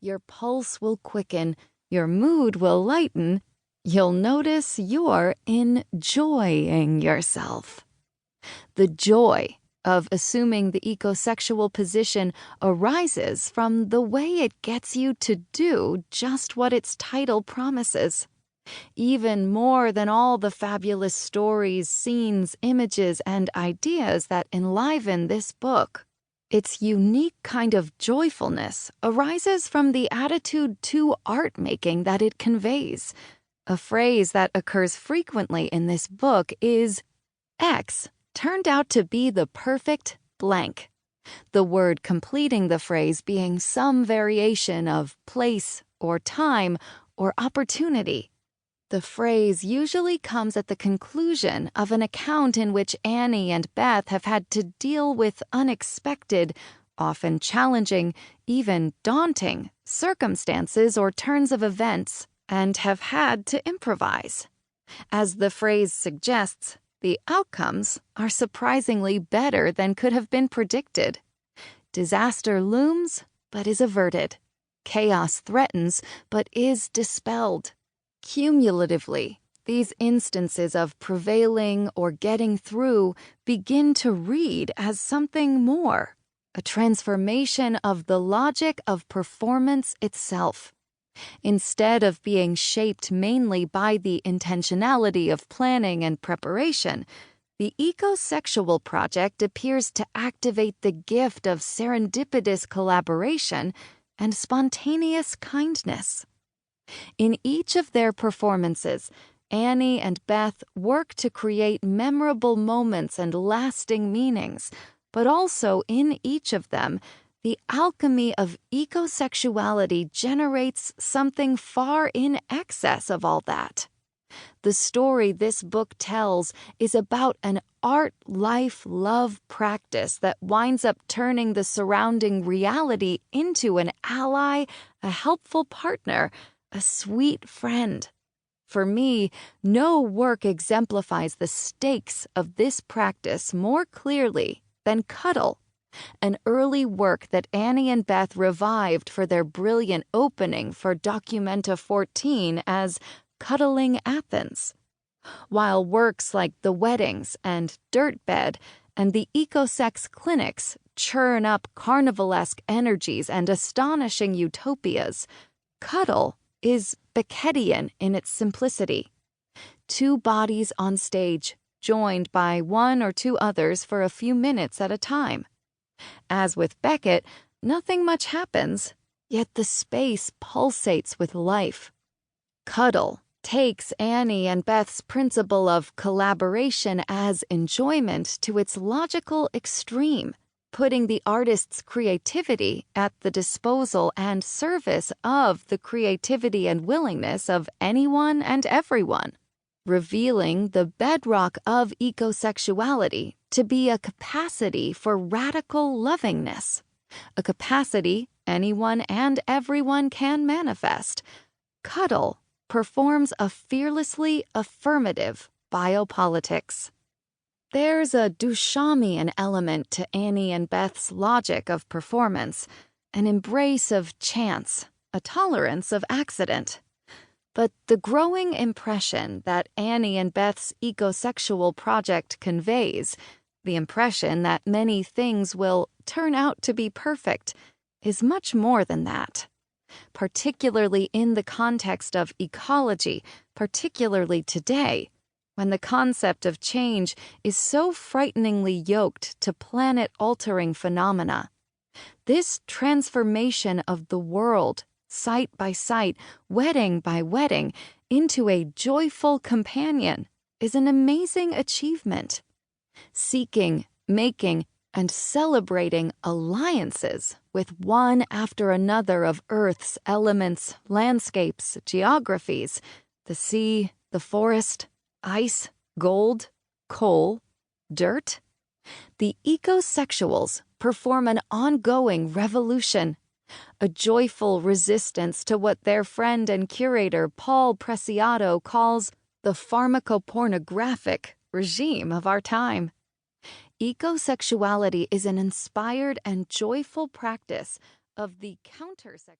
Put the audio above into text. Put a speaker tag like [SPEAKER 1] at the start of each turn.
[SPEAKER 1] Your pulse will quicken, your mood will lighten, you'll notice you're enjoying yourself. The joy of assuming the ecosexual position arises from the way it gets you to do just what its title promises. Even more than all the fabulous stories, scenes, images, and ideas that enliven this book, its unique kind of joyfulness arises from the attitude to art-making that it conveys. A phrase that occurs frequently in this book is, X turned out to be the perfect blank. The word completing the phrase being some variation of place or time or opportunity. The phrase usually comes at the conclusion of an account in which Annie and Beth have had to deal with unexpected, often challenging, even daunting circumstances or turns of events, and have had to improvise. As the phrase suggests, the outcomes are surprisingly better than could have been predicted. Disaster looms, but is averted. Chaos threatens, but is dispelled. Cumulatively, these instances of prevailing or getting through begin to read as something more, a transformation of the logic of performance itself. Instead of being shaped mainly by the intentionality of planning and preparation, the Ecosexual project appears to activate the gift of serendipitous collaboration and spontaneous kindness. In each of their performances, Annie and Beth work to create memorable moments and lasting meanings, but also in each of them, the alchemy of ecosexuality generates something far in excess of all that. The story this book tells is about an art, life, love practice that winds up turning the surrounding reality into an ally, a helpful partner, a sweet friend. For me, no work exemplifies the stakes of this practice more clearly than Cuddle, an early work that Annie and Beth revived for their brilliant opening for Documenta 14 as Cuddling Athens. While works like The Weddings and Dirtbed and the Ecosex clinics churn up carnivalesque energies and astonishing utopias, Cuddle is Beckettian in its simplicity. Two bodies on stage, joined by one or two others for a few minutes at a time. As with Beckett, nothing much happens, yet the space pulsates with life. Cuddle takes Annie and Beth's principle of collaboration as enjoyment to its logical extreme, putting the artist's creativity at the disposal and service of the creativity and willingness of anyone and everyone, revealing the bedrock of ecosexuality to be a capacity for radical lovingness, a capacity anyone and everyone can manifest. Cuddle performs a fearlessly affirmative biopolitics. There's a Duchampian element to Annie and Beth's logic of performance, an embrace of chance, a tolerance of accident. But the growing impression that Annie and Beth's Ecosexual project conveys, the impression that many things will turn out to be perfect, is much more than that. Particularly in the context of ecology, particularly today, when the concept of change is so frighteningly yoked to planet-altering phenomena. This transformation of the world, site by site, wedding by wedding, into a joyful companion is an amazing achievement. Seeking, making, and celebrating alliances with one after another of Earth's elements, landscapes, geographies, the sea, the forest, ice, gold, coal, dirt. The ecosexuals perform an ongoing revolution, a joyful resistance to what their friend and curator Paul Preciado calls the pharmacopornographic regime of our time. Ecosexuality is an inspired and joyful practice of the counter-sexuality.